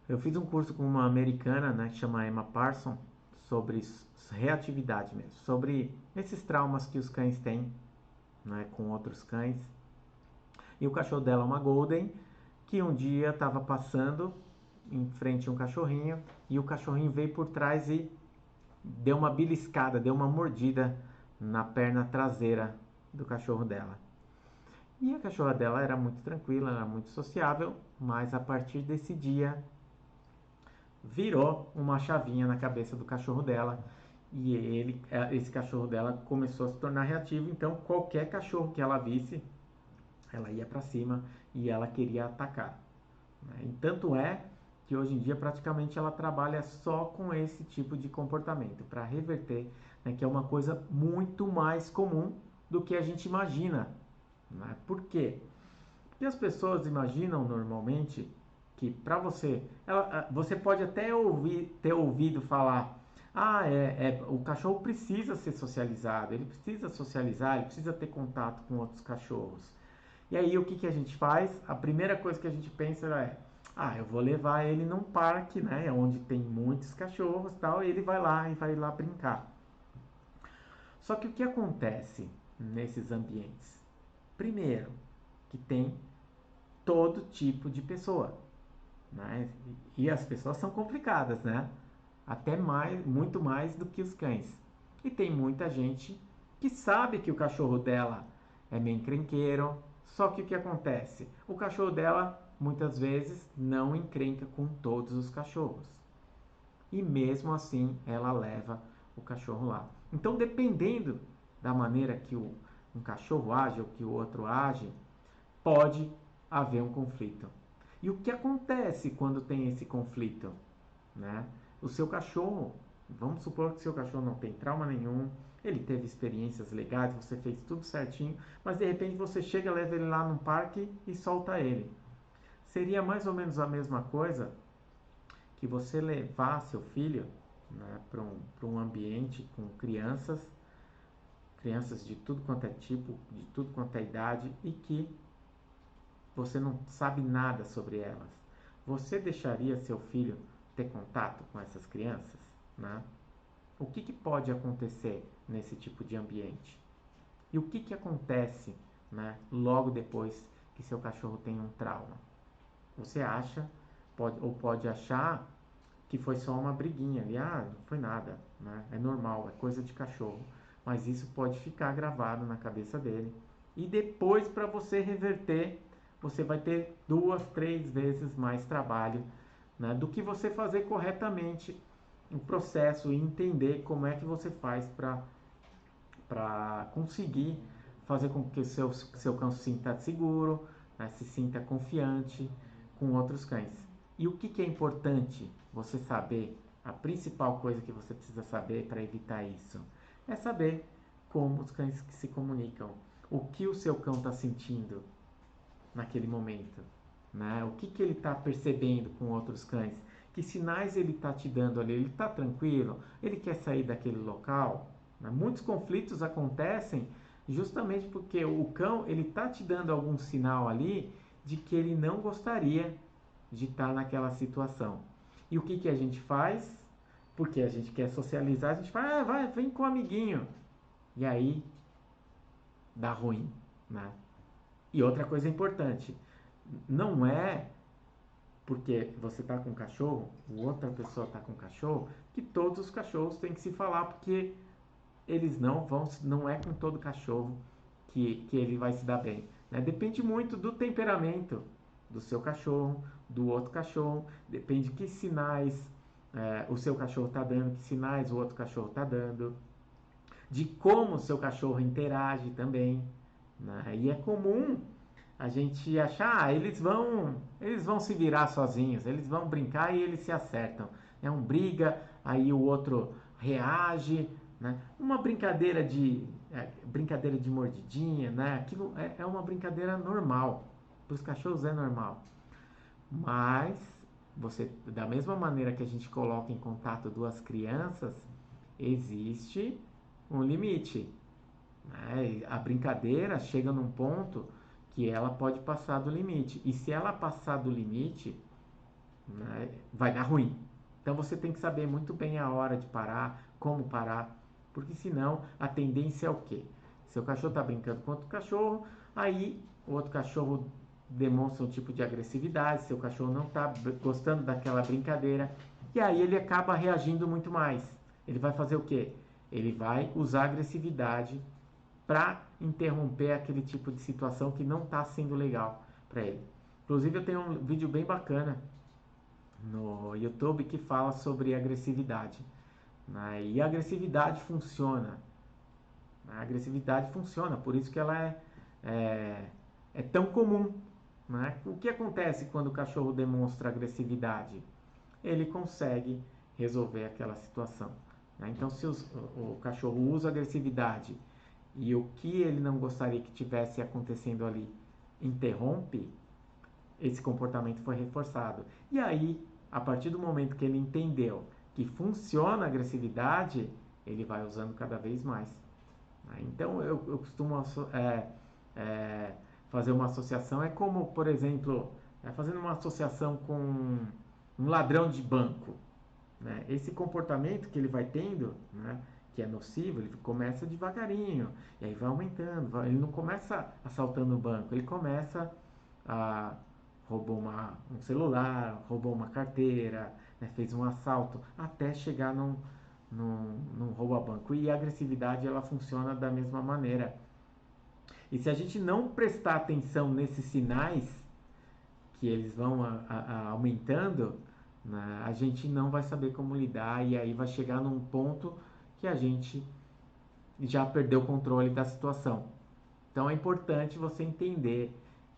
Eu fiz um curso com uma americana, né, que chama Emma Parson, sobre reatividade mesmo, sobre esses traumas que os cães têm, né, com outros cães. E o cachorro dela é uma Golden, que um dia estava passando em frente a um cachorrinho, e o cachorrinho veio por trás e deu uma beliscada, deu uma mordida na perna traseira do cachorro dela. E a cachorra dela era muito tranquila, era muito sociável, mas a partir desse dia virou uma chavinha na cabeça do cachorro dela e esse cachorro dela começou a se tornar reativo. Então qualquer cachorro que ela visse, ela ia para cima e ela queria atacar. E tanto é que hoje em dia praticamente ela trabalha só com esse tipo de comportamento para reverter, né, que é uma coisa muito mais comum do que a gente imagina. Né? Por quê? Porque as pessoas imaginam normalmente que para você, você pode até ter ouvido falar, o cachorro precisa ser socializado, ele precisa socializar, ele precisa ter contato com outros cachorros. E aí o que, que a gente faz? A primeira coisa que a gente pensa é, eu vou levar ele num parque, né, onde tem muitos cachorros, tal, e ele vai lá e vai lá brincar. Só que o que acontece nesses ambientes? Primeiro, que tem todo tipo de pessoa, né? E as pessoas são complicadas, né? Até mais, muito mais do que os cães. E tem muita gente que sabe que o cachorro dela é meio encrenqueiro, só que o que acontece? O cachorro dela muitas vezes não encrenca com todos os cachorros. E mesmo assim ela leva o cachorro lá. Então, dependendo da maneira que um cachorro age ou que o outro age, pode haver um conflito. E o que acontece quando tem esse conflito? Né? O seu cachorro, vamos supor que seu cachorro não tem trauma nenhum, ele teve experiências legais, você fez tudo certinho, mas de repente você chega, leva ele lá num parque e solta ele. Seria mais ou menos a mesma coisa que você levar seu filho, né, para um ambiente com crianças, crianças de tudo quanto é tipo, de tudo quanto é idade, e que você não sabe nada sobre elas. Você deixaria seu filho ter contato com essas crianças? Né? O que, que pode acontecer nesse tipo de ambiente? E o que, que acontece, né, logo depois que seu cachorro tem um trauma? Você acha, pode achar que foi só uma briguinha ali, não foi nada, né? É normal, é coisa de cachorro. Mas isso pode ficar gravado na cabeça dele. E depois, para você reverter, você vai ter 2, 3 vezes mais trabalho, né, do que você fazer corretamente o processo e entender como é que você faz para conseguir fazer com que o seu cão se sinta seguro, né, se sinta confiante com outros cães. E o que, que é importante você saber? A principal coisa que você precisa saber para evitar isso é saber como os cães se comunicam, o que o seu cão está sentindo naquele momento, né? O que, que ele está percebendo com outros cães, que sinais ele está te dando ali, ele está tranquilo, ele quer sair daquele local, né? Muitos conflitos acontecem justamente porque o cão ele está te dando algum sinal ali de que ele não gostaria de estar naquela situação. E o que, que a gente faz? Porque a gente quer socializar, a gente fala, vai, vem com o amiguinho. E aí dá ruim, né? E outra coisa importante, não é porque você está com um cachorro, outra pessoa está com um cachorro, que todos os cachorros têm que se falar, porque eles não é com todo cachorro que ele vai se dar bem. Né? Depende muito do temperamento do seu cachorro, do outro cachorro, depende de que sinais o seu cachorro está dando, que sinais o outro cachorro está dando, de como o seu cachorro interage também. Né? E é comum a gente achar, eles vão se virar sozinhos, eles vão brincar e eles se acertam. É um briga, aí o outro reage, né? Uma brincadeira de mordidinha, né? Aquilo é uma brincadeira normal. Para os cachorros é normal. Mas você, da mesma maneira que a gente coloca em contato duas crianças, existe um limite. Né? A brincadeira chega num ponto que ela pode passar do limite. E se ela passar do limite, né, vai dar ruim. Então você tem que saber muito bem a hora de parar, como parar, porque senão a tendência é o quê? Seu cachorro está brincando com outro cachorro, aí o outro cachorro demonstra um tipo de agressividade, seu cachorro não está gostando daquela brincadeira, e aí ele acaba reagindo muito mais. Ele vai fazer o quê? Ele vai usar agressividade para interromper aquele tipo de situação que não está sendo legal para ele. Inclusive eu tenho um vídeo bem bacana no YouTube que fala sobre agressividade, né? E a agressividade funciona. A agressividade funciona, por isso que ela é tão comum. Né? O que acontece quando o cachorro demonstra agressividade? Ele consegue resolver aquela situação. Né? Então, se o cachorro usa agressividade e o que ele não gostaria que tivesse acontecendo ali interrompe, esse comportamento foi reforçado. E aí, a partir do momento que ele entendeu que funciona a agressividade, ele vai usando cada vez mais. Então, eu costumo é, fazer uma associação, é como, por exemplo, fazendo uma associação com um ladrão de banco. Né? Esse comportamento que ele vai tendo, né, que é nocivo, ele começa devagarinho, e aí vai aumentando. Ele não começa assaltando o banco, ele começa a roubou um celular, roubou uma carteira, né, fez um assalto, até chegar num roubo a banco. E a agressividade ela funciona da mesma maneira. E se a gente não prestar atenção nesses sinais, que eles vão aumentando, né, a gente não vai saber como lidar e aí vai chegar num ponto que a gente já perdeu o controle da situação. Então é importante você entender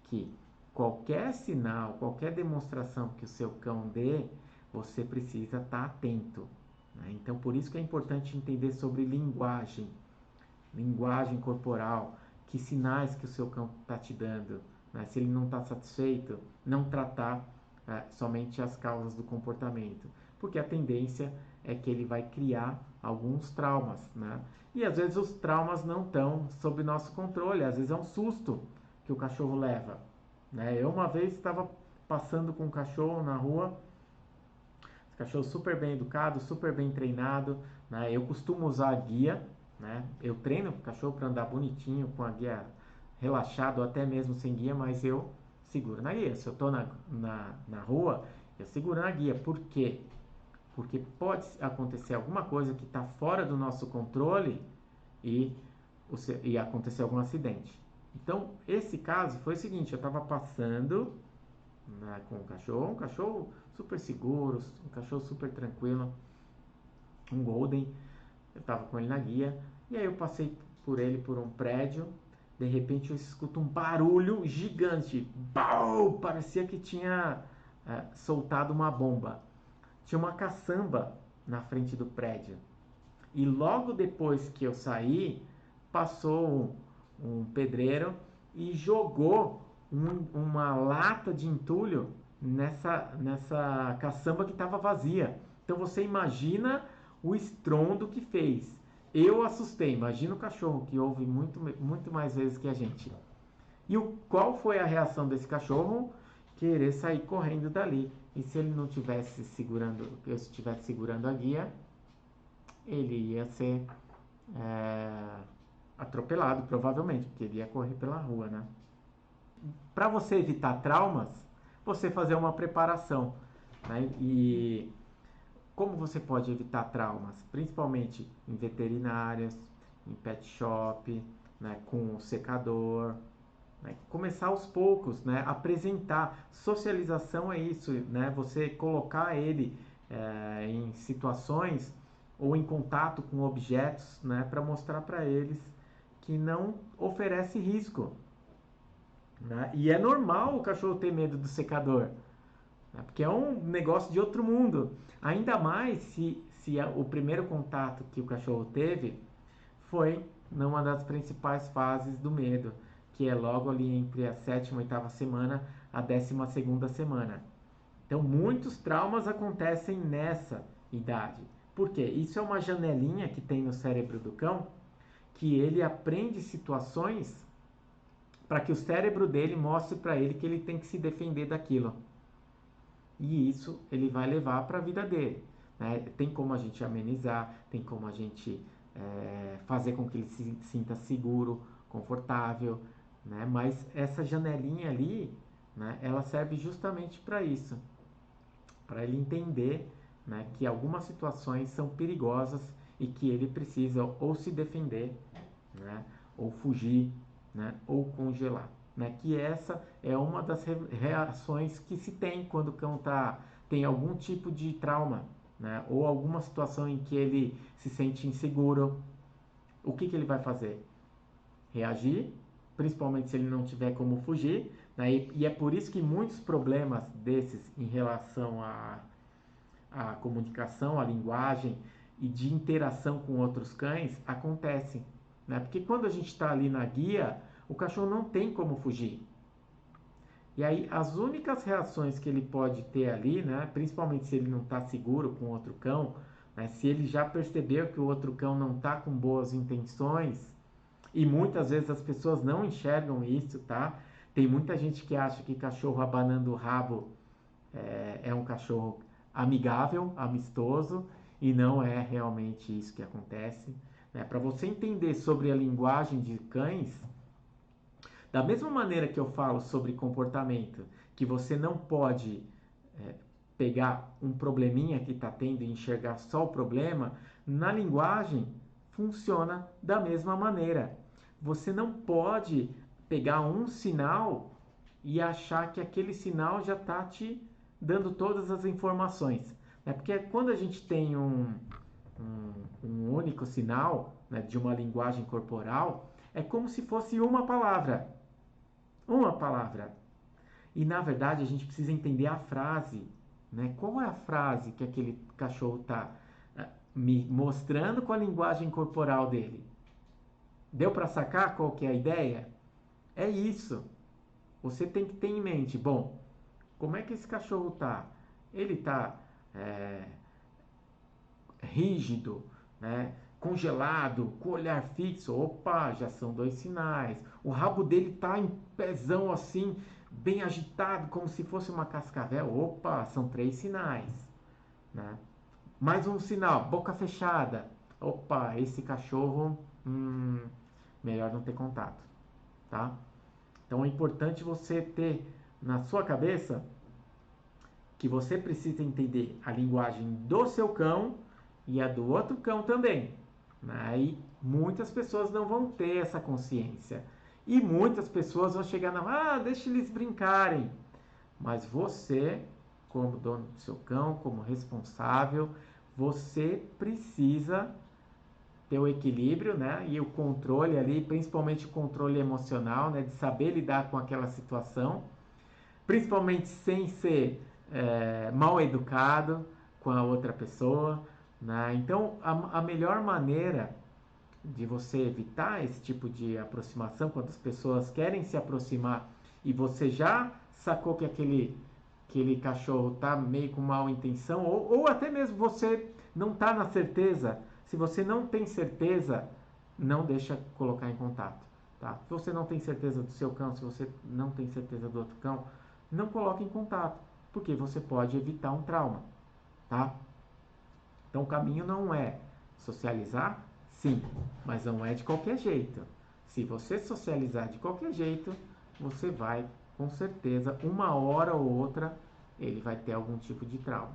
que qualquer sinal, qualquer demonstração que o seu cão dê, você precisa estar atento. Né? Então por isso que é importante entender sobre linguagem, linguagem corporal, que sinais que o seu cão está te dando. Né? Se ele não está satisfeito, não tratar somente as causas do comportamento, porque a tendência é que ele vai criar alguns traumas, né? E às vezes os traumas não estão sob nosso controle, às vezes é um susto que o cachorro leva, né? Eu uma vez estava passando com um cachorro na rua, cachorro super bem educado, super bem treinado, né? Eu costumo usar a guia, né? Eu treino o cachorro para andar bonitinho com a guia relaxado, até mesmo sem guia, mas eu seguro na guia. Se eu estou na rua, eu seguro na guia. Por quê? Porque pode acontecer alguma coisa que está fora do nosso controle e, e acontecer algum acidente. Então, esse caso foi o seguinte, eu estava passando, né, com um cachorro super seguro, um cachorro super tranquilo, um Golden, eu estava com ele na guia, e aí eu passei por ele por um prédio, de repente eu escuto um barulho gigante, Bau! Parecia que tinha soltado uma bomba. Tinha uma caçamba na frente do prédio. E logo depois que eu saí, passou um pedreiro e jogou uma lata de entulho nessa caçamba que estava vazia. Então você imagina o estrondo que fez. Eu assustei, imagina o cachorro que ouve muito, muito mais vezes que a gente. E qual foi a reação desse cachorro? Querer sair correndo dali. E se ele não tivesse segurando, eu estivesse segurando a guia, ele ia ser atropelado, provavelmente, porque ele ia correr pela rua, né? Para você evitar traumas, você fazer uma preparação, né? E como você pode evitar traumas? Principalmente em veterinárias, em pet shop, né? Com o secador, né? Começar aos poucos, né? Apresentar. Socialização é isso, né? Você colocar ele em situações ou em contato com objetos, né? Para mostrar para eles que não oferece risco. Né? E é normal o cachorro ter medo do secador, né? Porque é um negócio de outro mundo. Ainda mais se o primeiro contato que o cachorro teve foi numa das principais fases do medo, que é logo ali entre a sétima e oitava semana, a 12ª semana. Então, muitos traumas acontecem nessa idade. Por quê? Isso é uma janelinha que tem no cérebro do cão, que ele aprende situações para que o cérebro dele mostre para ele que ele tem que se defender daquilo. e isso ele vai levar para a vida dele. Né? Tem como a gente amenizar, tem como a gente fazer com que ele se sinta seguro, confortável, né? Mas essa janelinha ali, né, ela serve justamente para isso, para ele entender, né, que algumas situações são perigosas e que ele precisa ou se defender, né, ou fugir, né, ou congelar. Né, que essa é uma das reações que se tem quando o cão tem algum tipo de trauma, né, ou alguma situação em que ele se sente inseguro. O que ele vai fazer? Reagir, principalmente se ele não tiver como fugir. Né, e é por isso que muitos problemas desses em relação à comunicação, à linguagem e de interação com outros cães acontecem. Né? Porque quando a gente está ali na guia, o cachorro não tem como fugir. E aí as únicas reações que ele pode ter ali, né, principalmente se ele não está seguro com outro cão, né, se ele já percebeu que o outro cão não está com boas intenções, e muitas vezes as pessoas não enxergam isso, tá? Tem muita gente que acha que cachorro abanando o rabo é um cachorro amigável, amistoso, e não é realmente isso que acontece. Né? Para você entender sobre a linguagem de cães, da mesma maneira que eu falo sobre comportamento, que você não pode é, pegar um probleminha que está tendo e enxergar só o problema, na linguagem funciona da mesma maneira. Você não pode pegar um sinal e achar que aquele sinal já está te dando todas as informações. Né? Porque quando a gente tem um único sinal, né, de uma linguagem corporal, é como se fosse uma palavra. Uma palavra. E na verdade a gente precisa entender a frase. Né? Qual é a frase que aquele cachorro está me mostrando com a linguagem corporal dele? Deu para sacar qual que é a ideia? É isso. Você tem que ter em mente, bom, como é que esse cachorro tá? Ele tá rígido, né? Congelado, com o olhar fixo. Opa, já são dois sinais. O rabo dele tá em pezão assim, bem agitado, como se fosse uma cascavel. Opa, são três sinais. Né? Mais um sinal, boca fechada. Opa, esse cachorro, melhor não ter contato. Tá? Então é importante você ter na sua cabeça que você precisa entender a linguagem do seu cão e a do outro cão também. Aí muitas pessoas não vão ter essa consciência. E muitas pessoas vão chegar na, deixa eles brincarem. Mas você, como dono do seu cão, como responsável, você precisa ter o equilíbrio, né? E o controle ali, principalmente o controle emocional, né? De saber lidar com aquela situação, principalmente sem ser mal educado com a outra pessoa, né? Então, a melhor maneira de você evitar esse tipo de aproximação, quando as pessoas querem se aproximar e você já sacou que aquele cachorro tá meio com mal intenção, ou até mesmo você não tá na certeza, se você não tem certeza, não deixa colocar em contato. Tá? Se você não tem certeza do seu cão, se você não tem certeza do outro cão, não coloque em contato, porque você pode evitar um trauma. Tá? Então o caminho não é socializar, sim, mas não é de qualquer jeito. Se você socializar de qualquer jeito, você vai, com certeza, uma hora ou outra, ele vai ter algum tipo de trauma.